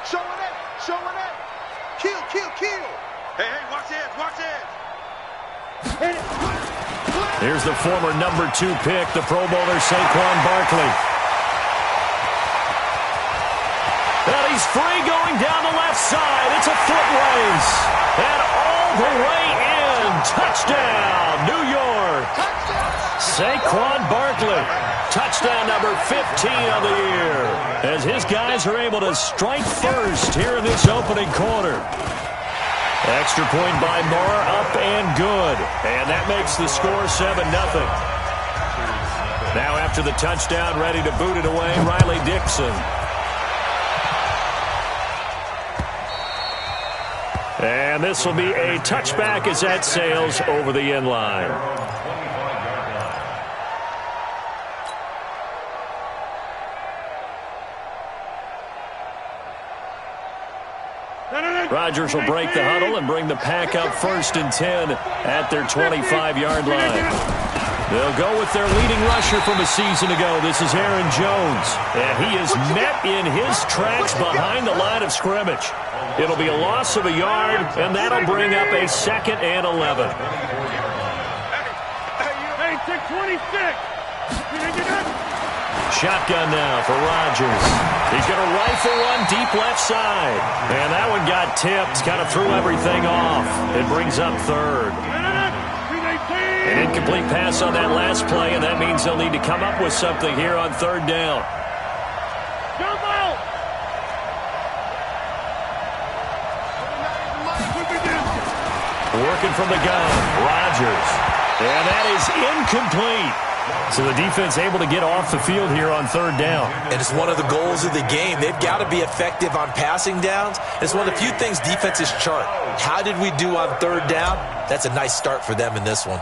Showing it. Showing it. Kill, kill, kill. Hey, hey, watch it, watch it. Here's the former number 2 pick, the Pro Bowler Saquon Barkley. And he's free going down the left side. It's a foot race. And all the way in. Touchdown, New York. Saquon Barkley. Touchdown number 15 of the year. As his guys are able to strike first here in this opening quarter. Extra point by Moore, up and good. And that makes the score 7-0. Now after the touchdown, ready to boot it away, Riley Dixon. And this will be a touchback as that sails over the end line. Rodgers will break the huddle and bring the pack up 1st and 10 at their 25-yard line. They'll go with their leading rusher from a season ago. This is Aaron Jones. And he is met in his tracks behind the line of scrimmage. It'll be a loss of a yard, and that'll bring up a 2nd and 11. Hey, 626. Shotgun now for Rodgers. He's going to rifle one deep left side. And that one got tipped, kind of threw everything off. It brings up 3rd. An incomplete pass on that last play, and that means they'll need to come up with something here on 3rd down. Jump out! Working from the gun, Rodgers. And that is incomplete. So the defense able to get off the field here on 3rd down. And it's one of the goals of the game. They've got to be effective on passing downs. It's one of the few things defenses chart. How did we do on 3rd down? That's a nice start for them in this one.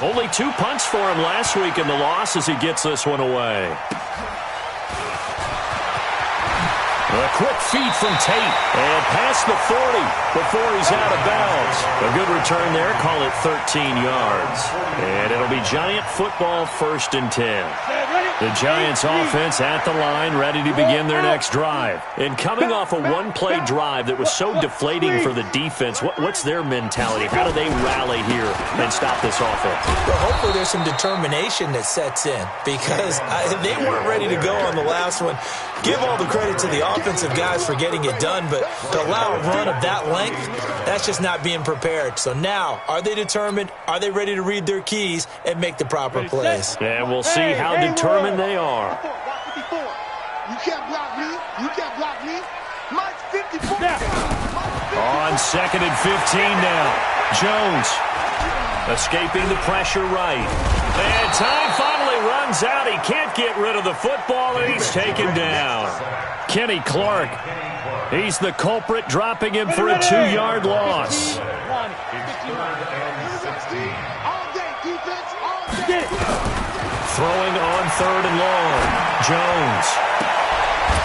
Only 2 punts for him last week in the loss as he gets this one away. A quick feed from Tate, and past the 40 before he's out of bounds. A good return there, call it 13 yards. And it'll be Giant football, 1st and 10. The Giants offense at the line, ready to begin their next drive. And coming off a one-play drive that was so deflating for the defense, what's their mentality? How do they rally here and stop this offense? Well, hopefully there's some determination that sets in, because they weren't ready to go on the last one. Give all the credit to the offensive guys for getting it done, but to allow a run of that length, that's just not being prepared. So now, are they determined? Are they ready to read their keys and make the proper plays? And we'll see how determined they are. You can't block me. You can't block me. Mike's 54. On 2nd and 15 now. Jones escaping the pressure right. And time finally runs out. He can't get rid of the football, and he's taken down. Kenny Clark, he's the culprit, dropping him for a 2-yard loss. Throwing on 3rd and long. Jones.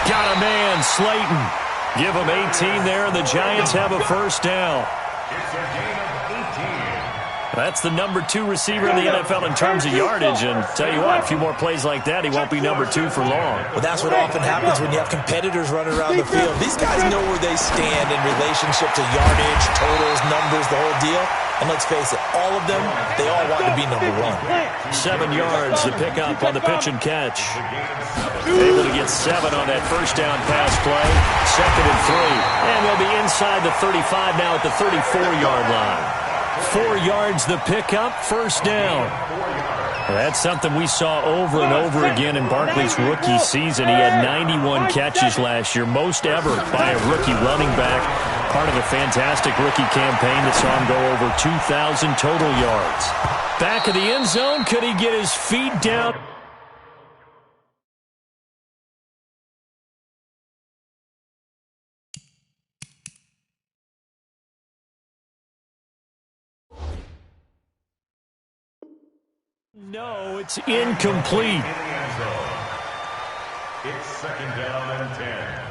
Got a man, Slayton. Give him 18 there, and the Giants have a 1st down. That's the number 2 receiver in the NFL in terms of yardage. And tell you what, a few more plays like that, he won't be number 2 for long. Well, that's what often happens when you have competitors running around the field. These guys know where they stand in relationship to yardage, totals, numbers, the whole deal. And let's face it, all of them, they all want to be number 1. 7 yards to pick up on the pitch and catch. Able to get 7 on that 1st down pass play. 2nd and 3. And they'll be inside the 35 now at the 34-yard line. 4 yards the pickup, 1st down. That's something we saw over and over again in Barkley's rookie season. He had 91 catches last year, most ever by a rookie running back. Part of a fantastic rookie campaign that saw him go over 2,000 total yards. Back of the end zone, could he get his feet down? No, it's incomplete. It's 2nd down and 10.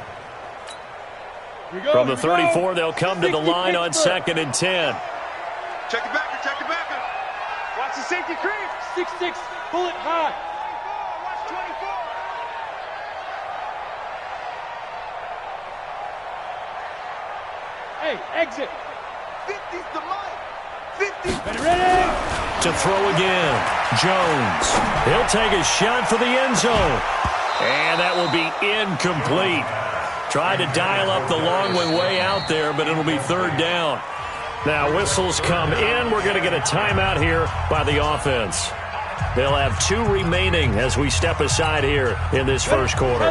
From the 34, they'll come to the line on 2nd and 10. Check it back. Check it back. Watch the safety creep. 6-6. Pull it high. Watch 24. Hey, exit. 50's the mic. 50. Ready. To throw again. Jones. He'll take a shot for the end zone. And that will be incomplete. Tried to dial up the long way out there, but it'll be third down. Now whistles come in. We're going to get a timeout here by the offense. They'll have 2 remaining as we step aside here in this first quarter.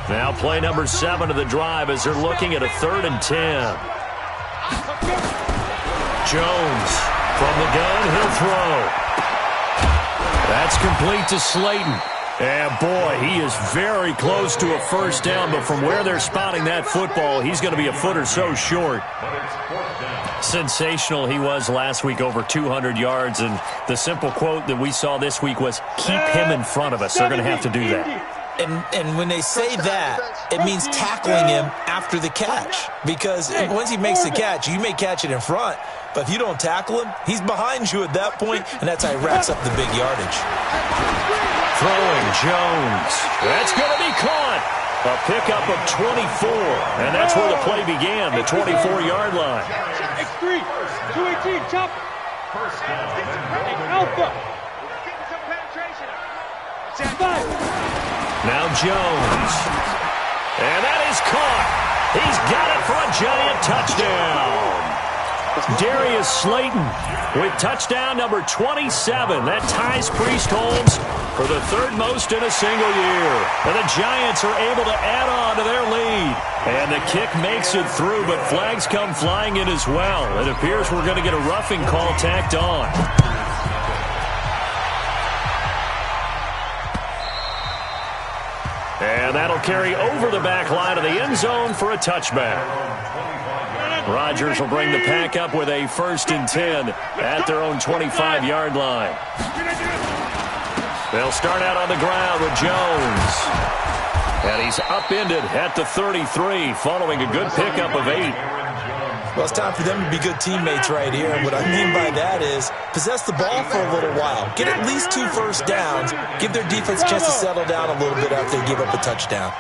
Now play number 7 of the drive as they're looking at a 3rd and 10. Jones from the gun. He'll throw. That's complete to Slayton. And boy, he is very close to a first down, but from where they're spotting that football, he's going to be a foot or so short. Sensational he was last week, over 200 yards, and the simple quote that we saw this week was, keep him in front of us. They're going to have to do that. And when they say that, it means tackling him after the catch. Because once he makes the catch, you may catch it in front, but if you don't tackle him, he's behind you at that point, and that's how he racks up the big yardage. Throwing Jones. That's going to be caught. A pickup of 24, and that's where the play began, the 24-yard line. X3, 218, chop. First down. Alpha. Now Jones. And that is caught. He's got it for a giant touchdown. Darius Slayton with touchdown number 27. That ties Priest Holmes for the 3rd most in a single year. And the Giants are able to add on to their lead. And the kick makes it through, but flags come flying in as well. It appears we're going to get a roughing call tacked on. And that'll carry over the back line of the end zone for a touchback. Rodgers will bring the pack up with a 1st and 10 at their own 25-yard line. They'll start out on the ground with Jones. And he's upended at the 33 following a good pickup of 8. Well, it's time for them to be good teammates right here. And what I mean by that is possess the ball for a little while. Get at least 2 first downs. Give their defense a chance to settle down a little bit after they give up a touchdown.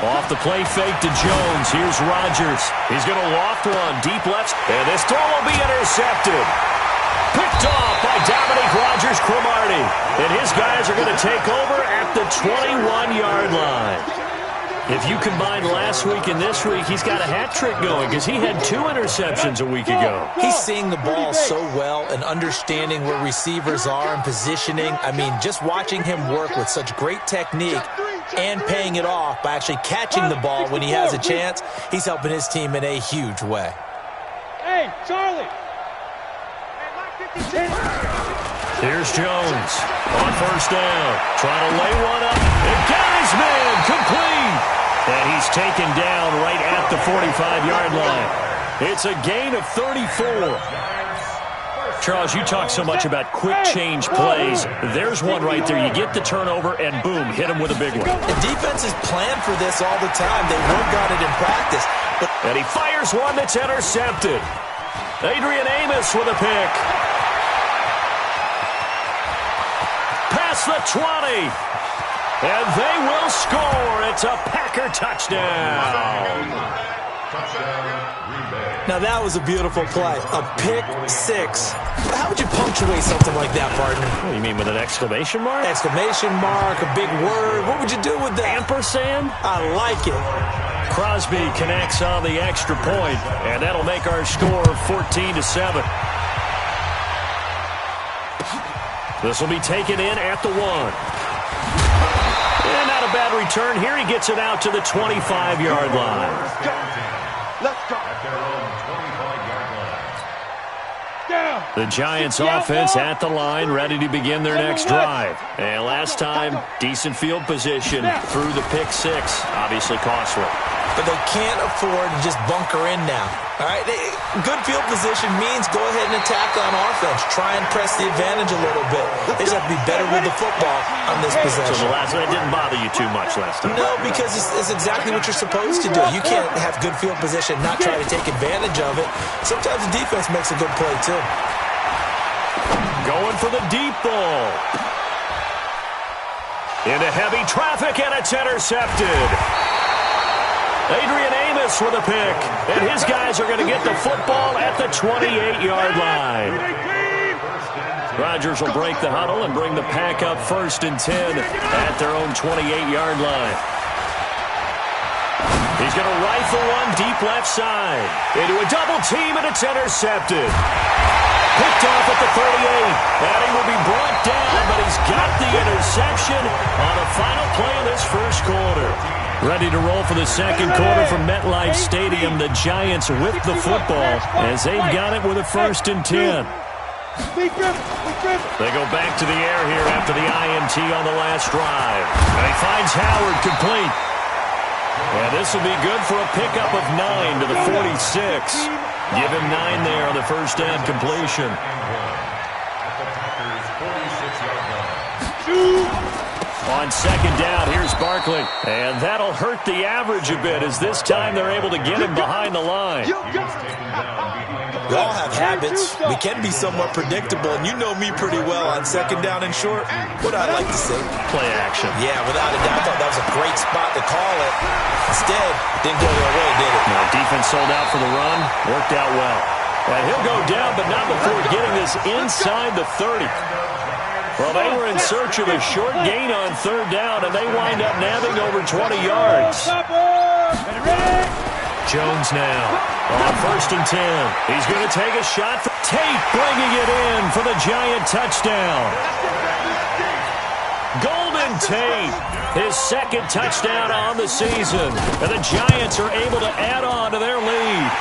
Off the play fake to Jones. Here's Rodgers. He's going to loft one deep left. And this throw will be intercepted. Picked off by Dominique Rodgers-Cromartie. And his guys are going to take over at the 21-yard line. If you combine last week and this week, he's got a hat trick going because he had 2 interceptions a week ago. He's seeing the ball so well and understanding where receivers are and positioning. I mean, just watching him work with such great technique and paying it off by actually catching the ball when he has a chance, he's helping his team in a huge way. Hey, Charlie. Here's Jones on first down. Trying to lay one up. And got his man complete. And he's taken down right at the 45-yard line. It's a gain of 34. Charles, you talk so much about quick change plays. There's one right there. You get the turnover, and boom, hit him with a big one. The defenses plan for this all the time. They work on it in practice. And he fires one that's intercepted. Adrian Amos with a pick. Past the 20. And they will score. It's a Packer touchdown. Now that was a beautiful play. A pick 6. How would you punctuate something like that, partner? What do you mean, with an exclamation mark? Exclamation mark, a big word. What would you do with that? Ampersand? I like it. Crosby connects on the extra point, and that'll make our score 14-7. This will be taken in at the 1. And not a bad return here. He gets it out to the 25-yard line. Let's go. The Giants offense at the line, ready to begin their next drive. And last time, decent field position through the pick 6. Obviously costly. But they can't afford to just bunker in now. All right, good field position means go ahead and attack on offense. Try and press the advantage a little bit. They just have to be better with the football on this possession. So the last one didn't bother you too much last time. No, because it's exactly what you're supposed to do. You can't have good field position, not try to take advantage of it. Sometimes the defense makes a good play, too. Going for the deep ball. Into heavy traffic, and it's intercepted. Adrian Amos with a pick, and his guys are going to get the football at the 28-yard line. Rodgers will break the huddle and bring the pack up 1st and 10 at their own 28-yard line. He's going to rifle one deep left side. Into a double team, and it's intercepted. Picked off at the 38, and he will be brought down, but he's got the interception on the final play of this first quarter. Ready to roll for the second quarter from MetLife Stadium. The Giants with the football as they've got it with a 1st and 10. They go back to the air here after the INT on the last drive. And he finds Howard complete. And this will be good for a pickup of 9 to the 46. Give him 9 there on the first down completion. On second down, here's Barkley. And that'll hurt the average a bit as this time they're able to get him behind the line. We all have habits. We can be somewhat predictable, and you know me pretty well on second down and short. What I'd like to say? Play action. Yeah, without a doubt. I thought that was a great spot to call it. Instead, didn't go their way, did it? Now, defense sold out for the run. Worked out well. And he'll go down, but not before getting this inside the 30. Well, they were in search of a short gain on third down, and they wind up nabbing over 20 yards. Jones now on 1st and 10. He's going to take a shot for Tate, bringing it in for the Giant touchdown. Golden Tate, his 2nd touchdown on the season. And the Giants are able to add on to their lead.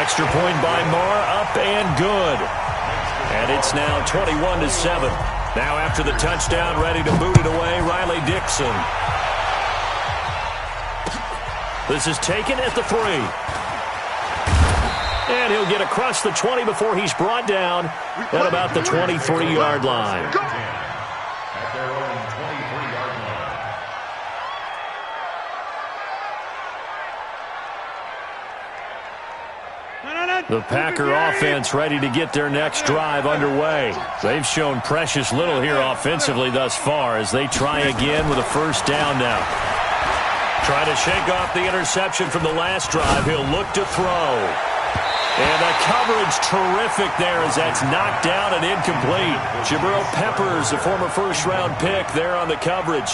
Extra point by Marr, up and good. And it's now 21-7. Now after the touchdown, ready to boot it away, Riley Dixon. This is taken at the 3. And he'll get across the 20 before he's brought down at about the 23-yard line. At their own 23-yard line. The Packer offense ready to get their next drive underway. They've shown precious little here offensively thus far as they try again with a first down now. Trying to shake off the interception from the last drive. He'll look to throw. And the coverage terrific there as that's knocked down and incomplete. Jabril Peppers, a former first-round pick, there on the coverage.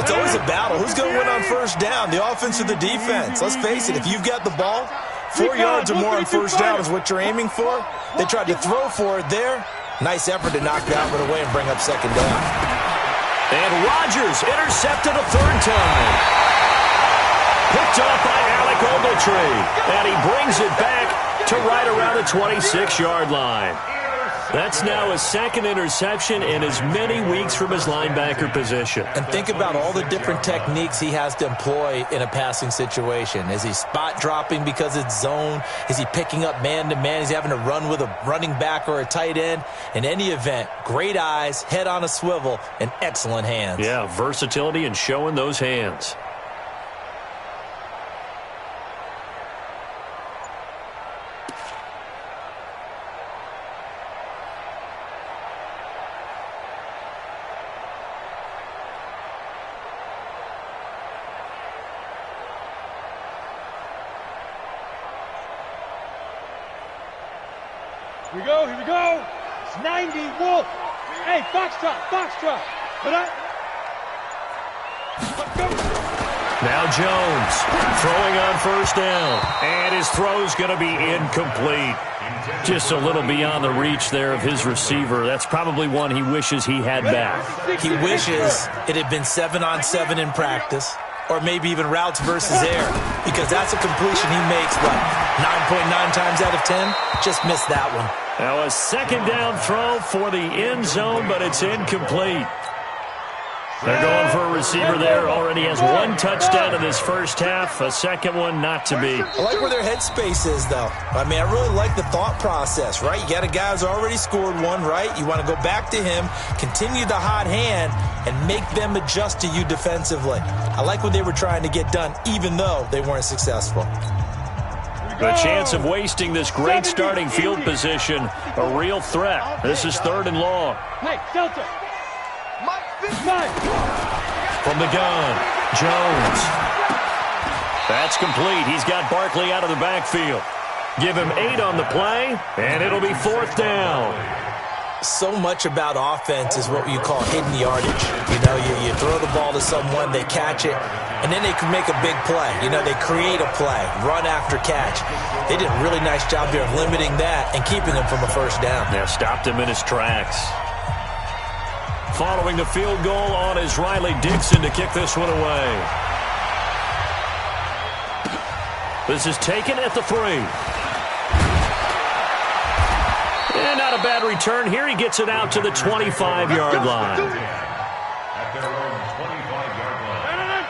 It's always a battle. Who's going to win on first down, the offense or the defense? Let's face it, if you've got the ball, 4 yards or more on first down is what you're aiming for. They tried to throw for it there. Nice effort to knock that one away and bring up second down. And Rodgers intercepted a 3rd time. Picked off by Alec Ogletree. And he brings it back to right around the 26-yard line. That's now his 2nd interception in as many weeks from his linebacker position. And think about all the different techniques he has to employ in a passing situation. Is he spot dropping because it's zone? Is he picking up man-to-man? Is he having to run with a running back or a tight end? In any event, great eyes, head on a swivel, and excellent hands. Yeah, versatility and showing those hands. Here we go. It's 90, Wolf. Hey, foxtrot. Put up. Now Jones throwing on first down. And his throw's going to be incomplete. Just a little beyond the reach there of his receiver. That's probably one he wishes he had back. He wishes it had been 7-on-7 in practice. Or maybe even routes versus air. Because that's a completion he makes, 9.9 times out of 10? Just missed that one. Now a second down throw for the end zone, but it's incomplete. They're going for a receiver there. Already has 1 touchdown in this first half. A second one not to be. I like where their headspace is, though. I mean, I really like the thought process, right? You got a guy who's already scored one, right? You want to go back to him, continue the hot hand, and make them adjust to you defensively. I like what they were trying to get done, even though they weren't successful. The chance of wasting this great starting field position, a real threat. This is 3rd and long. Hey, Delta. From the gun, Jones. That's complete. He's got Barkley out of the backfield. Give him 8 on the play, and it'll be 4th down. So much about offense is what you call hidden yardage. You know, you throw the ball to someone, they catch it, and then they can make a big play. You know, they create a play, run after catch. They did a really nice job here of limiting that and keeping him from a first down. Yeah, stopped him in his tracks. Following the field goal on is Riley Dixon to kick this one away. This is taken at the 3. And not a bad return here. He gets it out to the 25-yard line.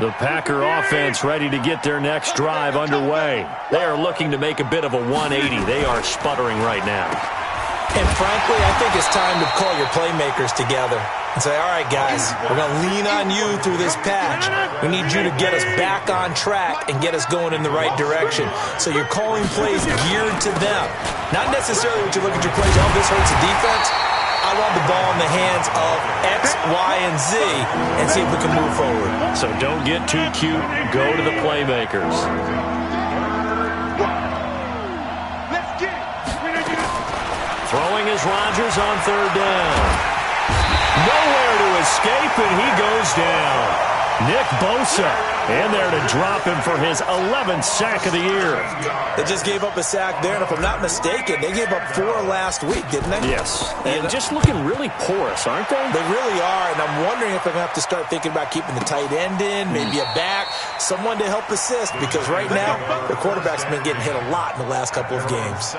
The Packer offense ready to get their next drive underway. They are looking to make a bit of a 180. They are sputtering right now. And frankly, I think it's time to call your playmakers together and say, all right, guys, we're going to lean on you through this patch. We need you to get us back on track and get us going in the right direction. So you're calling plays geared to them. Not necessarily what you look at your plays, oh, this hurts the defense. I want the ball in the hands of X, Y, and Z and see if we can move forward. So don't get too cute. Go to the playmakers. Throwing is Rodgers on 3rd down. Nowhere to escape, and he goes down. Nick Bosa in there to drop him for his 11th sack of the year. They just gave up a sack there, and if I'm not mistaken, they gave up 4 last week, didn't they? Yes, and just looking really porous, aren't they? They really are, and I'm wondering if I'm going to have to start thinking about keeping the tight end in, maybe a back, someone to help assist, because right now, the quarterback's been getting hit a lot in the last couple of games.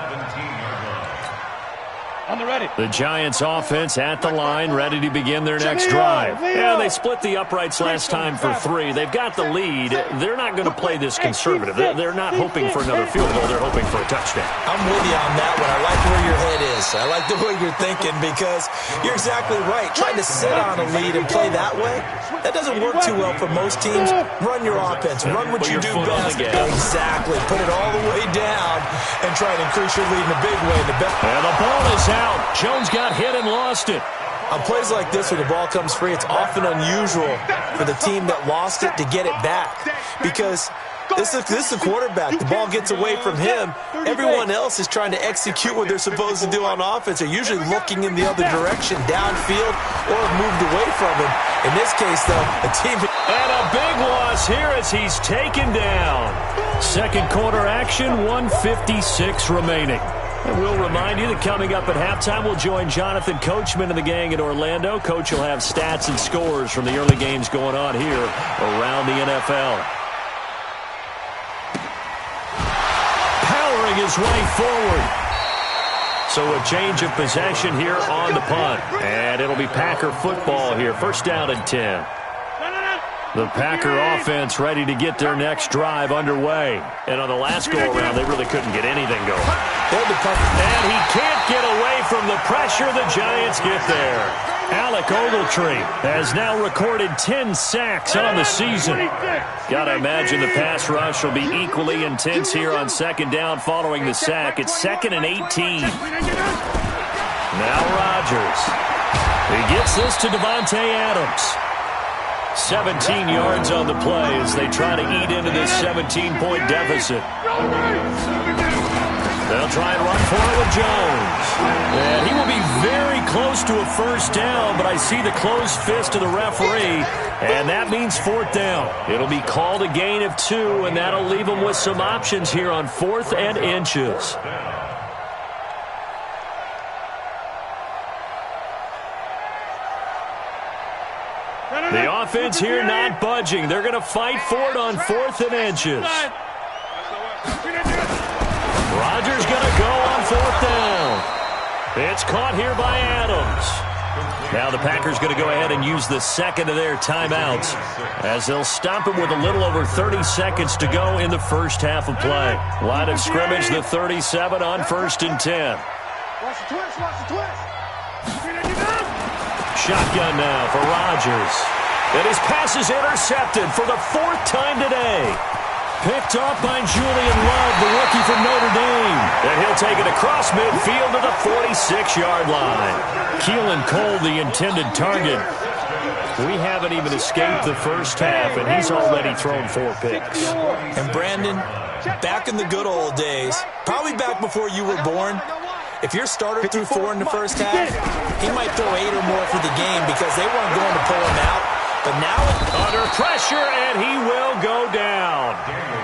On the ready. The Giants offense at the line, ready to begin their next drive. Yeah, they split the uprights last time for 3. They've got the lead. They're not going to play this conservative. They're not hoping for another field goal. They're hoping for a touchdown. I'm with you on that one. I like where your head is. I like the way you're thinking because you're exactly right. Trying to sit on a lead and play that way, that doesn't work too well for most teams. Run your offense. Run what you do best. Exactly. Put it all the way down and try and increase your lead in a big way. And the ball is out. Jones got hit and lost it. On plays like this where the ball comes free, it's often unusual for the team that lost it to get it back because this is a quarterback. The ball gets away from him. Everyone else is trying to execute what they're supposed to do on offense. They're usually looking in the other direction, downfield, or moved away from him. In this case, though, the team... And a big loss here as he's taken down. Second quarter action, 1:56 remaining. And we'll remind you that coming up at halftime, we'll join Jonathan Coachman and the gang in Orlando. Coach will have stats and scores from the early games going on here around the NFL. Powering his way forward. So a change of possession here on the punt. And it'll be Packer football here. First down and 10. The Packer offense ready to get their next drive underway. And on the last go-around, they really couldn't get anything going. And he can't get away from the pressure. The Giants get there. Alec Ogletree has now recorded 10 sacks on the season. Got to imagine the pass rush will be equally intense here on second down following the sack. It's 2nd and 18. Now Rodgers. He gets this to Devontae Adams. 17 yards on the play as they try to eat into this 17-point deficit. They'll try and run for it with Jones. And he will be very close to a first down, but I see the closed fist of the referee, and that means 4th down. It'll be called a gain of 2, and that'll leave them with some options here on 4th and inches. The offense here not budging. They're going to fight for it on 4th and inches. Rodgers going to go on 4th down. It's caught here by Adams. Now the Packers going to go ahead and use the second of their timeouts as they'll stop him with a little over 30 seconds to go in the first half of play. Line of scrimmage, the 37 on 1st and 10. Watch the twist, watch the twist. Shotgun now for Rodgers. And his pass is intercepted for the 4th time today. Picked off by Julian Love, the rookie from Notre Dame. And he'll take it across midfield to the 46-yard line. Keelan Cole, the intended target. We haven't even escaped the first half, and he's already thrown 4 picks. And Brandon, back in the good old days, probably back before you were born, if your starter threw 4 in the first half, he might throw 8 or more for the game because they weren't going to pull him out. But now, under pressure, and he will go down.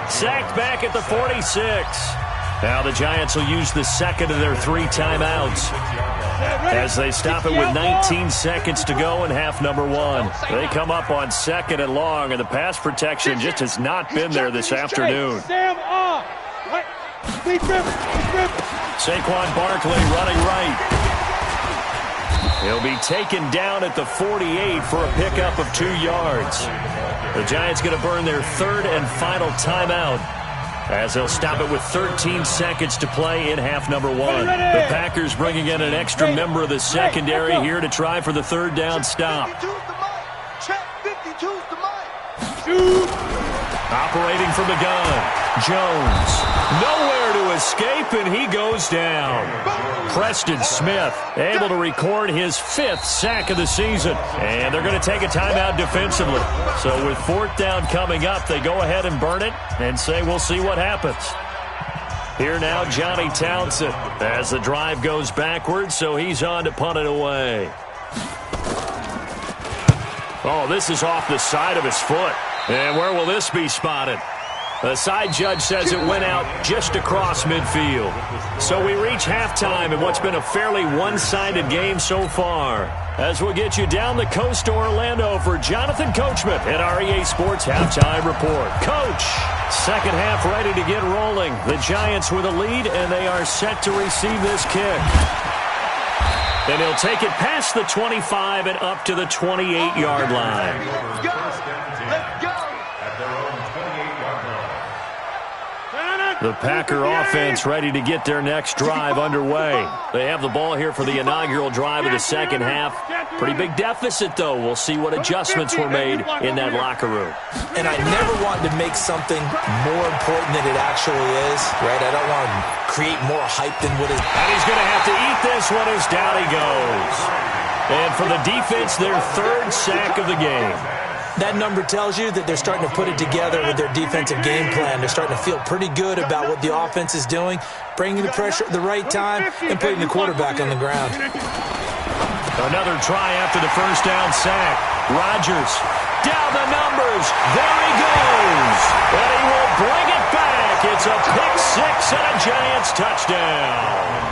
Sacked back at the 46. Now the Giants will use the second of their 3 timeouts as they stop it with 19 seconds to go in half number 1. They come up on 2nd and long, and the pass protection just has not been there this afternoon. Saquon Barkley running right. He'll be taken down at the 48 for a pickup of 2 yards. The Giants going to burn their 3rd and final timeout as they'll stop it with 13 seconds to play in half number 1. The Packers bringing in an extra member of the secondary here to try for the 3rd down stop. Operating from the gun, Jones. Nowhere to escape, and he goes down. Preston Smith able to record his 5th sack of the season. And they're going to take a timeout defensively. So with 4th down coming up, they go ahead and burn it and say we'll see what happens. Here now, Johnny Townsend as the drive goes backwards, so he's on to punt it away. Oh, this is off the side of his foot. And where will this be spotted? The side judge says it went out just across midfield. So we reach halftime in what's been a fairly one-sided game so far. As we'll get you down the coast to Orlando for Jonathan Coachman at our EA Sports Halftime Report. Coach, second half ready to get rolling. The Giants with a lead, and they are set to receive this kick. And he'll take it past the 25 and up to the 28-yard line. Let's go! At their own 28-yard line. The Packer offense ready to get their next drive underway. They have the ball here for the inaugural drive of the second half. Pretty big deficit, though. We'll see what adjustments were made in that locker room. And I never wanted to make something more important than it actually is, right? I don't want to create more hype than what is. And he's going to have to eat this one as down he goes. And for the defense, their 3rd sack of the game. That number tells you that they're starting to put it together with their defensive game plan. They're starting to feel pretty good about what the offense is doing, bringing the pressure at the right time, and putting the quarterback on the ground. Another try after the first down sack. Rodgers down the numbers. There he goes. And he will bring it back. It's a pick-6 and a Giants touchdown.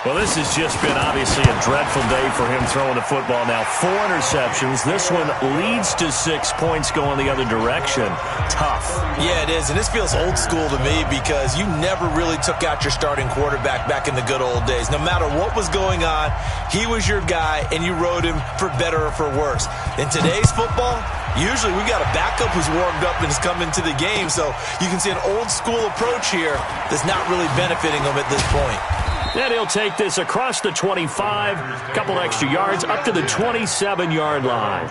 Well, this has just been obviously a dreadful day for him throwing the football. Now 4 interceptions. This one leads to 6 points going the other direction. Tough. Yeah, it is. And this feels old school to me because you never really took out your starting quarterback back in the good old days. No matter what was going on, he was your guy, and you rode him for better or for worse. In today's football, usually we got a backup who's warmed up and has come into the game. So you can see an old school approach here that's not really benefiting him at this point. And he'll take this across the 25, a couple extra yards, up to the 27-yard line.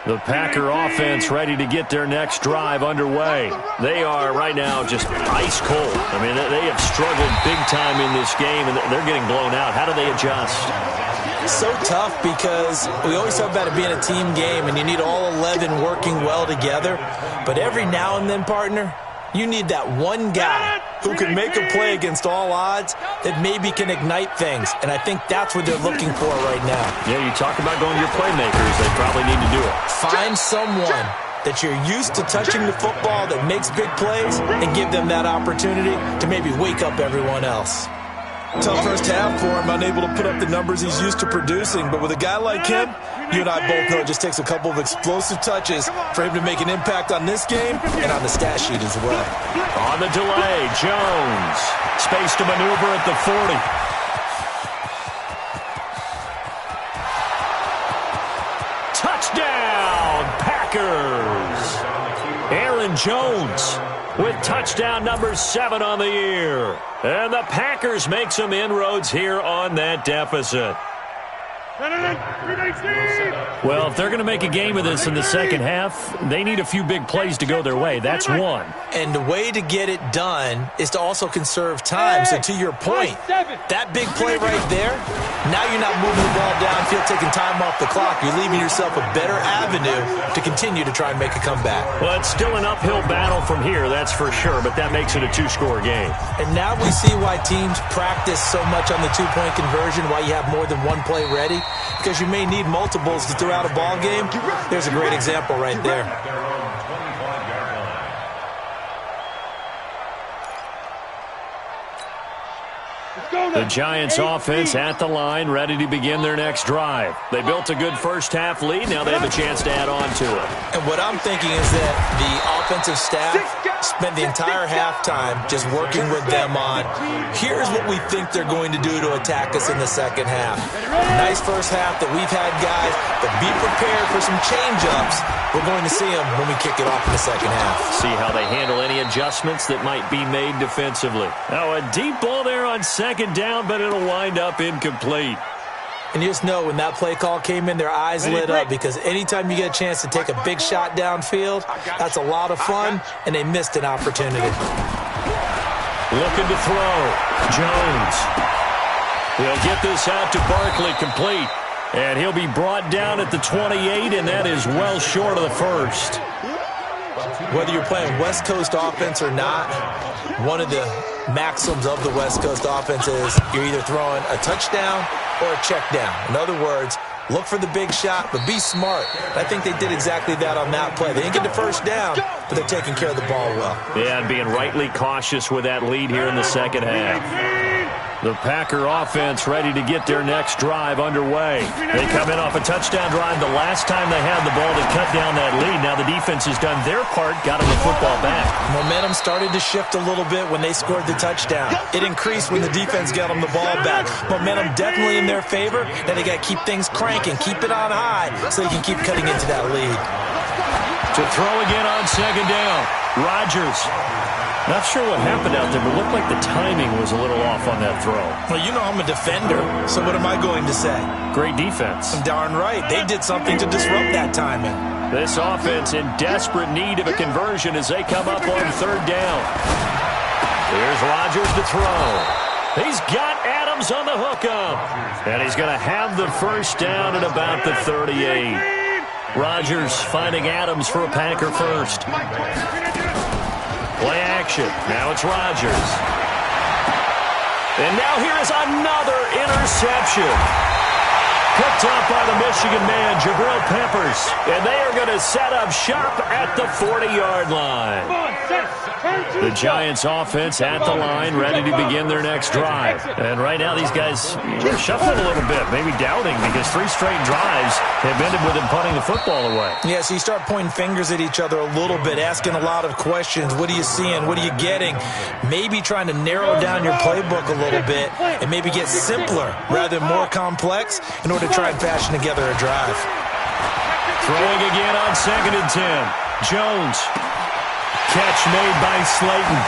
The Packer offense ready to get their next drive underway. They are right now just ice cold. I mean, they have struggled big time in this game, and they're getting blown out. How do they adjust? So tough because we always talk about it being a team game, and you need all 11 working well together. But every now and then, partner, you need that one guy who can make a play against all odds that maybe can ignite things. And I think that's what they're looking for right now. Yeah, you talk about going to your playmakers. They probably need to do it. Find someone that you're used to touching the football that makes big plays and give them that opportunity to maybe wake up everyone else. Tough first half for him, unable to put up the numbers he's used to producing. But with a guy like him, you and I both know it just takes a couple of explosive touches for him to make an impact on this game and on the stat sheet as well. On the delay, Jones. Space to maneuver at the 40. Touchdown, Packers. Aaron Jones with touchdown number 7 on the year. And the Packers make some inroads here on that deficit. Well, if they're going to make a game of this in the second half, they need a few big plays to go their way. That's one. And the way to get it done is to also conserve time. So to your point, that big play right there, now you're not moving the ball downfield, taking time off the clock. You're leaving yourself a better avenue to continue to try and make a comeback. Well, it's still an uphill battle from here, that's for sure, but that makes it a two-score game. And now we see why teams practice so much on the two-point conversion, why you have more than one play ready, because you may need multiples to throw out a ball game. There's a great example right there. The Giants offense at the line, ready to begin their next drive. They built a good first half lead. Now they have a chance to add on to it. And what I'm thinking is that the offensive staff spent the entire halftime just working with them on, here's what we think they're going to do to attack us in the second half. Nice first half that we've had, guys, but be prepared for some change-ups. We're going to see them when we kick it off in the second half. See how they handle any adjustments that might be made defensively. Now a deep ball there on second down, but it'll wind up incomplete. And you just know when that play call came in, their eyes lit up, because anytime you get a chance to take a big shot downfield, that's a lot of fun, and they missed an opportunity. Looking to throw. Jones. He'll get this out to Barkley, complete. And he'll be brought down at the 28, and that is well short of the first. Whether you're playing West Coast offense or not, one of the maxims of the West Coast offense is you're either throwing a touchdown or a check down. In other words, look for the big shot, but be smart. I think they did exactly that on that play. They didn't get the first down, but they're taking care of the ball well. Yeah, and being rightly cautious with that lead here in the second half. The Packer offense ready to get their next drive underway. They come in off a touchdown drive the last time they had the ball to cut down that lead. Now the defense has done their part, got them the football back. Momentum started to shift a little bit when they scored the touchdown. It increased when the defense got them the ball back. Momentum definitely in their favor. Now they got to keep things cranking, keep it on high so they can keep cutting into that lead. To throw again on second down. Rodgers. Not sure what happened out there, but it looked like the timing was a little off on that throw. Well, you know I'm a defender, so what am I going to say? Great defense. Darn right. They did something to disrupt that timing. This offense in desperate need of a conversion as they come up on third down. Here's Rodgers to throw. He's got Adams on the hookup. And he's going to have the first down at about the 38. Rodgers finding Adams for a Packer first. Play action. Now it's Rodgers. And now here is another interception. Picked up by the Michigan man, Jabril Peppers. And they are going to set up shop at the 40-yard line. The Giants offense at the line, ready to begin their next drive. And right now these guys are shuffling a little bit, maybe doubting, because 3 straight drives have ended with them punting the football away. Yeah, so you start pointing fingers at each other a little bit, asking a lot of questions. What are you seeing? What are you getting? Maybe trying to narrow down your playbook a little bit and maybe get simpler rather than more complex in order to try and fashion together a drive. Throwing again on 2nd and 10. Jones. Catch made by Slayton.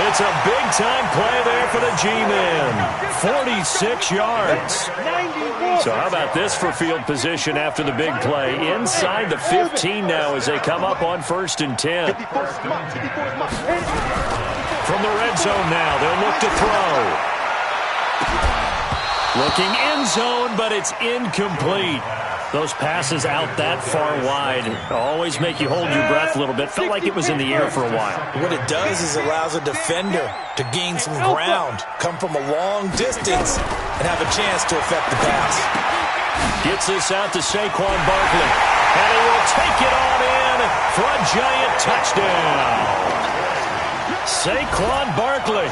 It's a big-time play there for the G-Men. 46 yards. So how about this for field position after the big play? Inside the 15 now as they come up on 1st and 10. From the red zone now, they'll look to throw. Looking end zone, but it's incomplete. Those passes out that far wide always make you hold your breath a little bit. Felt like it was in the air for a while. What it does is allows a defender to gain some ground, come from a long distance, and have a chance to affect the pass. Gets this out to Saquon Barkley. And he will take it on in for a giant touchdown. Saquon Barkley.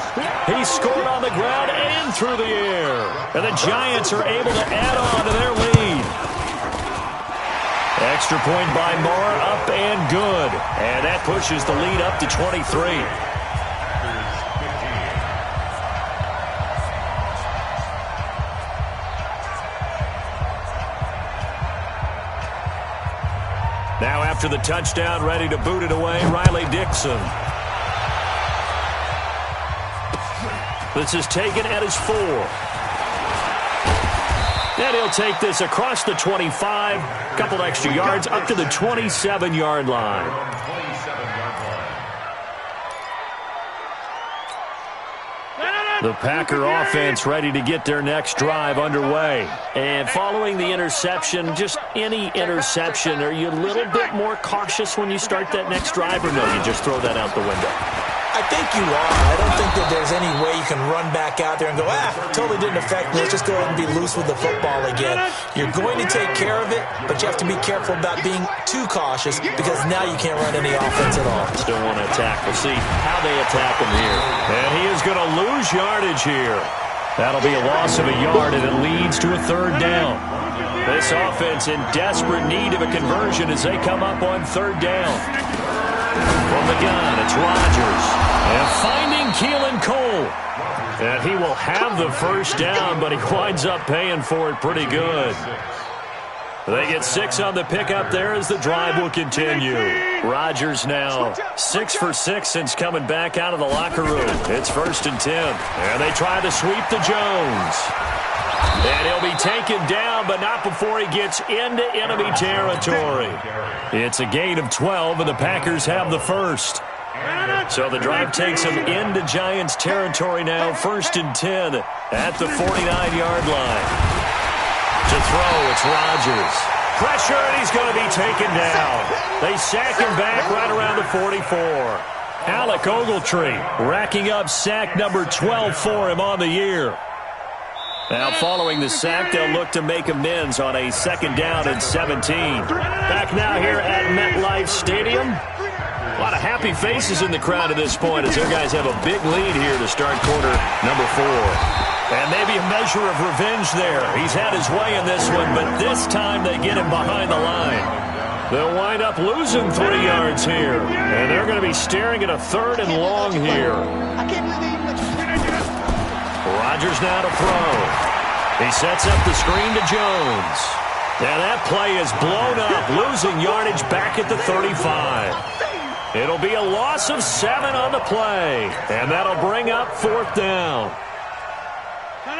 He scored on the ground and through the air. And the Giants are able to add on to their lead. Extra point by Moore, up and good. And that pushes the lead up to 23. Now after the touchdown, ready to boot it away, Riley Dixon. This is taken at his 4. And he'll take this across the 25, a couple extra yards up to the 27-yard line. The Packer offense ready to get their next drive underway. And following the interception, just any interception, are you a little bit more cautious when you start that next drive, or no, you just throw that out the window? I think you are. I don't think that there's any way you can run back out there and go, totally didn't affect me. Let's just go ahead and be loose with the football again. You're going to take care of it, but you have to be careful about being too cautious because now you can't run any offense at all. Still want to attack. We'll see how they attack him here. And he is going to lose yardage here. That'll be a loss of a yard, and it leads to a third down. This offense in desperate need of a conversion as they come up on third down. From the gun, it's Rodgers. And finding Keelan Cole. And he will have the first down, but he winds up paying for it pretty good. They get 6 on the pickup there as the drive will continue. Rodgers now 6 for 6 since coming back out of the locker room. It's 1st and 10. And they try to sweep to Jones. And he'll be taken down, but not before he gets into enemy territory. It's a gain of 12, and the Packers have the first. So the drive takes them into Giants territory now, 1st and 10 at the 49-yard line. To throw, it's Rodgers. Pressure, and he's going to be taken down. They sack him back right around the 44. Alec Ogletree racking up sack number 12 for him on the year. Now, following the sack, they'll look to make amends on a 2nd down and 17. Back now here at MetLife Stadium. A lot of happy faces in the crowd at this point as their guys have a big lead here to start quarter number 4. And maybe a measure of revenge there. He's had his way in this one, but this time they get him behind the line. They'll wind up losing 3 yards here. And they're going to be staring at a 3rd and long here. Rodgers now to throw. He sets up the screen to Jones. And that play is blown up, losing yardage back at the 35. It'll be a loss of 7 on the play. And that'll bring up 4th down.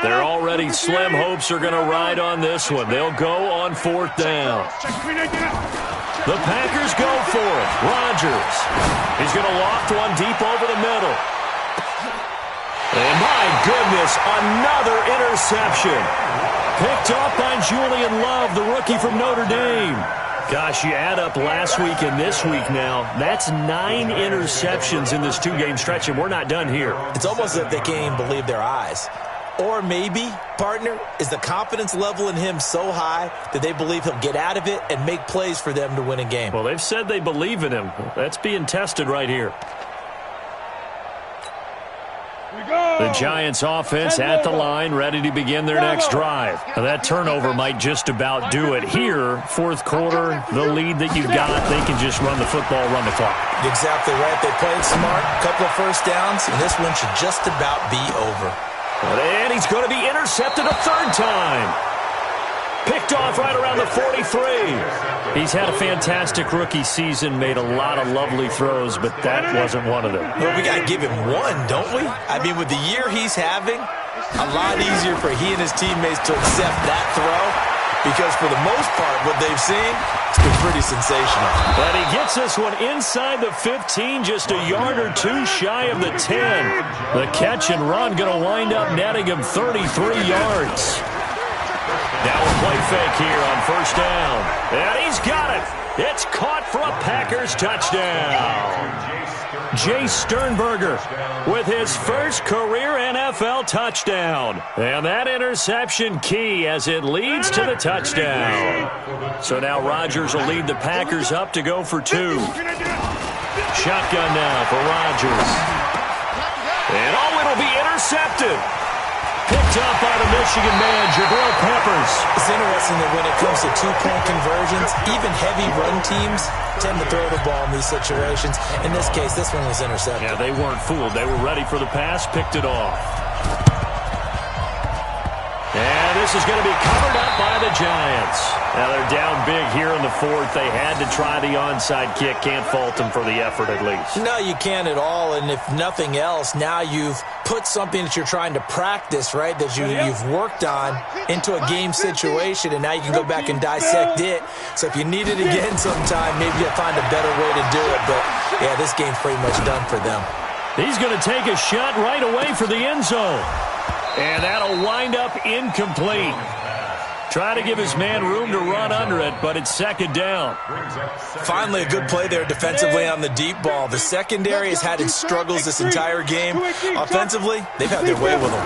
Their already slim hopes are going to ride on this one. They'll go on 4th down. The Packers go for it. Rodgers. He's going to loft one deep over the middle. And my goodness, another interception. Picked off by Julian Love, the rookie from Notre Dame. Gosh, you add up last week and this week now, that's 9 interceptions in this 2-game stretch, and we're not done here. It's almost as if they can't even believe their eyes. Or maybe, partner, is the confidence level in him so high that they believe he'll get out of it and make plays for them to win a game. Well, they've said they believe in him. That's being tested right here. The Giants offense at the line, ready to begin their next drive. Now, that turnover might just about do it here. 4th quarter, the lead that you've got, they can just run the football, run the clock. Exactly right. They played smart, couple of first downs, and this one should just about be over. And he's going to be intercepted a 3rd time. Picked off right around the 43. He's had a fantastic rookie season, made a lot of lovely throws, but that wasn't one of them. Well, we got to give him one, don't we? I mean, with the year he's having, a lot easier for he and his teammates to accept that throw because for the most part, what they've seen, it's been pretty sensational. But he gets this one inside the 15, just a yard or 2 shy of the 10. The catch and run going to wind up netting him 33 yards. Now a play fake here on 1st down. And he's got it. It's caught for a Packers touchdown. Jay Sternberger with his first career NFL touchdown. And that interception key as it leads to the touchdown. So now Rodgers will lead the Packers up to go for 2. Shotgun now for Rodgers. And it'll be intercepted. Picked up by the Michigan man, Jabril Peppers. It's interesting that when it comes to 2-point conversions, even heavy run teams tend to throw the ball in these situations. In this case, this one was intercepted. Yeah, they weren't fooled. They were ready for the pass, picked it off. And this is going to be covered up by the Giants. Now they're down big here in the 4th. They had to try the onside kick. Can't fault them for the effort at least. No, you can't at all. And if nothing else, now you've put something that you're trying to practice, right, that you've worked on into a game situation, and now you can go back and dissect it. So if you need it again sometime, maybe you'll find a better way to do it. But, yeah, this game's pretty much done for them. He's going to take a shot right away for the end zone. And that'll wind up incomplete. Try to give his man room to run under it, but it's second down. Finally, a good play there defensively on the deep ball. The secondary has had its struggles this entire game. Offensively, they've had their way with them.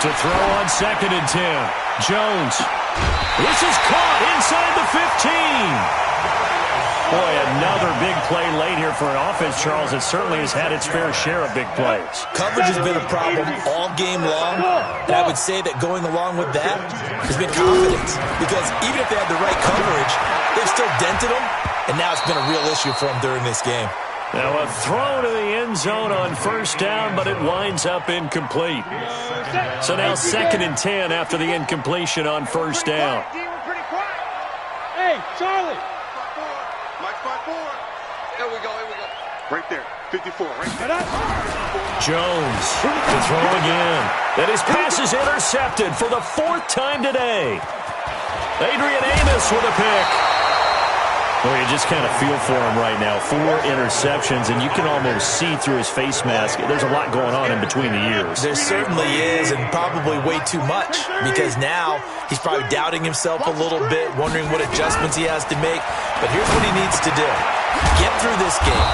To throw on 2nd and 10. Jones. This is caught inside the 15. Boy, another big play late here for an offense, Charles, that certainly has had its fair share of big plays. Coverage has been a problem all game long, and I would say that going along with that has been confidence. Because even if they had the right coverage, they've still dented them, and now it's been a real issue for them during this game. Now a throw to the end zone on 1st down, but it winds up incomplete. So now 2nd and 10 after the incompletion on 1st down. Hey, Charlie. Here we go. Right there, 54, right there. Jones to throw again. And his pass is intercepted for the 4th time today. Adrian Amos with a pick. Well, you just kind of feel for him right now. 4 interceptions, and you can almost see through his face mask. There's a lot going on in between the ears. There certainly is, and probably way too much, because now he's probably doubting himself a little bit, wondering what adjustments he has to make. But here's what he needs to do. Get through this game.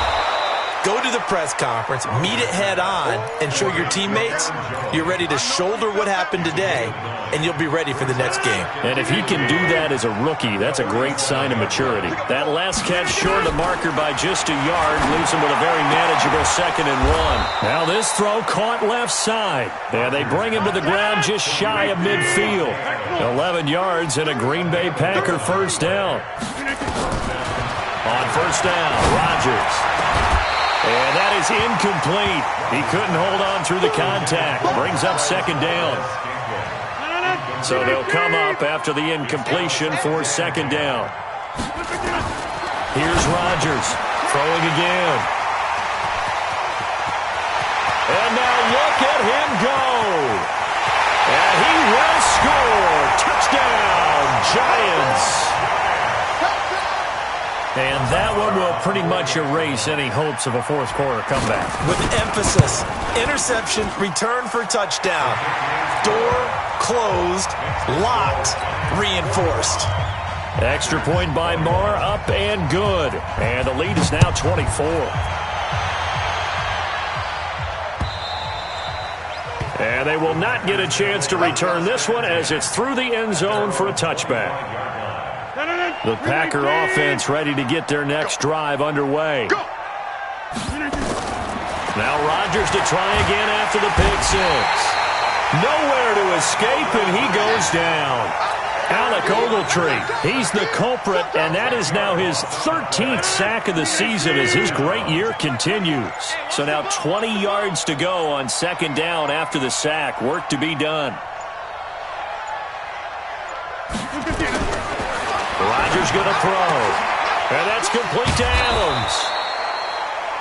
Go to the press conference, meet it head on, and show your teammates you're ready to shoulder what happened today, and you'll be ready for the next game. And if he can do that as a rookie, that's a great sign of maturity. That last catch short of the marker by just a yard leaves him with a very manageable 2nd and 1. Now this throw caught left side. And they bring him to the ground just shy of midfield. 11 yards and a Green Bay Packer 1st down. On 1st down, Rodgers. And that is incomplete. He couldn't hold on through the contact. Brings up 2nd down. So they'll come up after the incompletion for 2nd down. Here's Rodgers throwing again. And now look at him go. And he will score. Touchdown, Giants. And that one will pretty much erase any hopes of a 4th quarter comeback. With emphasis, interception, return for touchdown. Door closed, locked, reinforced. Extra point by Marr, up and good. And the lead is now 24. And they will not get a chance to return this one as it's through the end zone for a touchback. The Packer offense ready to get their next drive underway. Now Rodgers to try again after the pick 6. Nowhere to escape, and he goes down. Alec Ogletree, he's the culprit, and that is now his 13th sack of the season as his great year continues. So now 20 yards to go on 2nd down after the sack. Work to be done. Rodgers going to throw. And that's complete to Adams.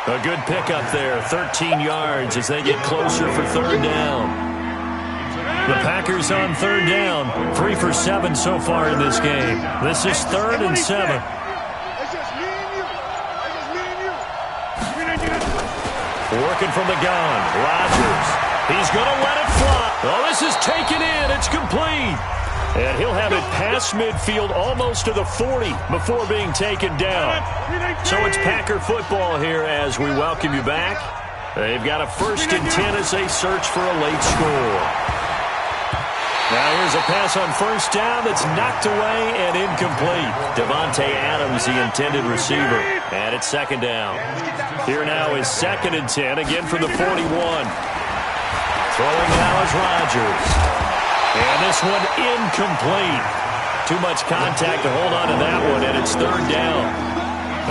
A good pickup there, 13 yards as they get closer for 3rd down. The Packers on 3rd down, 3 for 7 so far in this game. This is 3rd and 7. Working from the gun, Rodgers. He's going to let it fly. Oh, this is taken in. It's complete. And he'll have it past midfield almost to the 40 before being taken down. So it's Packer football here as we welcome you back. They've got a 1st and 10 as they search for a late score. Now here's a pass on 1st down that's knocked away and incomplete. Devontae Adams, the intended receiver. And it's 2nd down. Here now is 2nd and 10, again from the 41. Throwing now is Rodgers. And this one incomplete. Too much contact to hold on to that one, and it's 3rd down.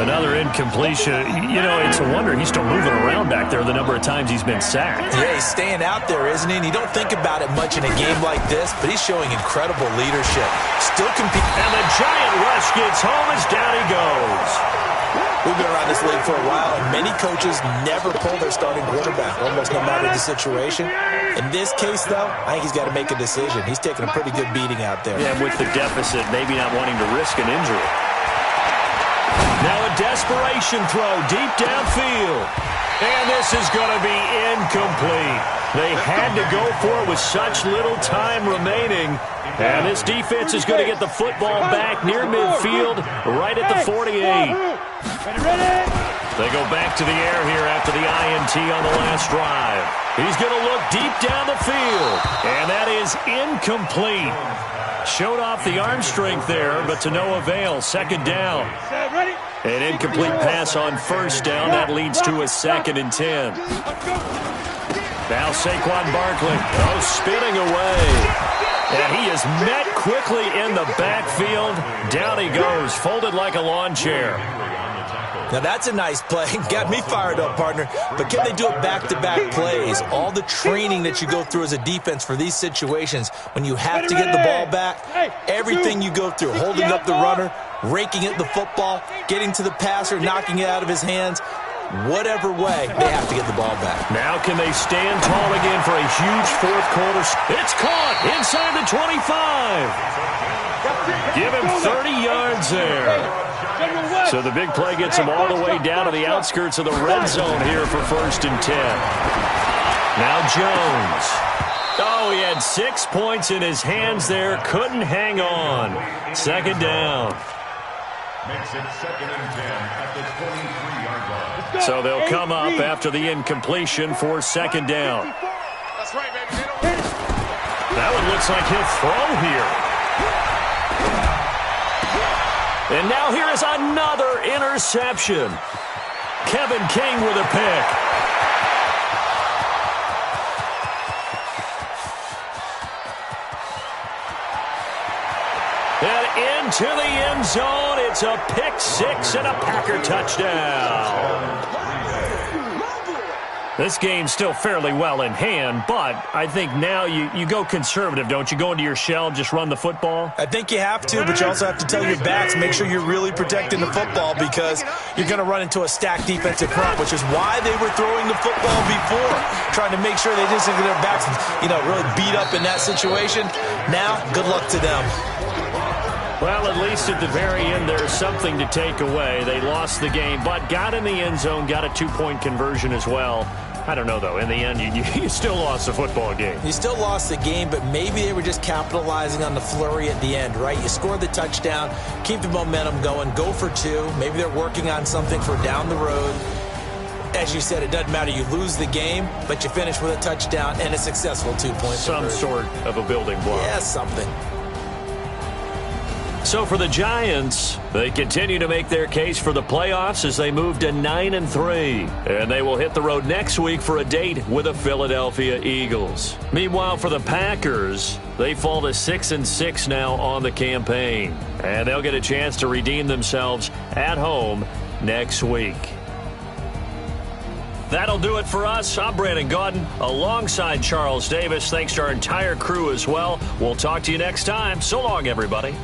Another incompletion. You know, it's a wonder he's still moving around back there the number of times he's been sacked. Yeah, he's staying out there, isn't he? And you don't think about it much in a game like this, but he's showing incredible leadership. Still competing. And the giant rush gets home as down he goes. We've been around this league for a while, and many coaches never pull their starting quarterback, almost no matter the situation. In this case, though, I think he's got to make a decision. He's taking a pretty good beating out there. Yeah, with the deficit, maybe not wanting to risk an injury. Now a desperation throw deep downfield. And this is going to be incomplete. They had to go for it with such little time remaining. And this defense is going to get the football back near midfield, right at the 48. They go back to the air here after the INT on the last drive. He's going to look deep down the field. And that is incomplete. Showed off the arm strength there, but to no avail. Second down. An incomplete pass on first down. That leads to a 2nd and 10. Now Saquon Barkley. Oh, spinning away. And he is met quickly in the backfield. Down he goes, folded like a lawn chair. Now, that's a nice play. Got me fired up, partner. But can they do it back-to-back plays? All the training that you go through as a defense for these situations, when you have to get the ball back, everything you go through, holding up the runner, raking at the football, getting to the passer, knocking it out of his hands, whatever way, they have to get the ball back. Now can they stand tall again for a huge fourth quarter? It's caught inside the 25. Give him 30 yards there. So the big play gets him all the way down to the outskirts of the red zone here for 1st and 10. Now Jones. Oh, he had 6 points in his hands there. Couldn't hang on. 2nd down. Makes it 2nd and 10 at the 23-yard line. So they'll come up after the incompletion for 2nd down. That's right, baby. That one looks like he'll throw here. And now here is another interception. Kevin King with a pick. And into the end zone. It's a pick six and a Packer touchdown. This game's still fairly well in hand, but I think now you go conservative, don't you? Go into your shell, just run the football? I think you have to, but you also have to tell your backs, make sure you're really protecting the football because you're going to run into a stacked defensive front, which is why they were throwing the football before, trying to make sure they didn't get their backs, really beat up in that situation. Now, good luck to them. Well, at least at the very end, there's something to take away. They lost the game, but got in the end zone, got a 2-point conversion as well. I don't know, though. In the end, you still lost the football game. You still lost the game, but maybe they were just capitalizing on the flurry at the end, right? You scored the touchdown, keep the momentum going, go for 2. Maybe they're working on something for down the road. As you said, it doesn't matter. You lose the game, but you finish with a touchdown and a successful 2-point Some sort of a building block. Yeah, something. So for the Giants, they continue to make their case for the playoffs as they move to 9-3. And they will hit the road next week for a date with the Philadelphia Eagles. Meanwhile, for the Packers, they fall to 6-6 now on the campaign. And they'll get a chance to redeem themselves at home next week. That'll do it for us. I'm Brandon Gaudin alongside Charles Davis. Thanks to our entire crew as well. We'll talk to you next time. So long, everybody.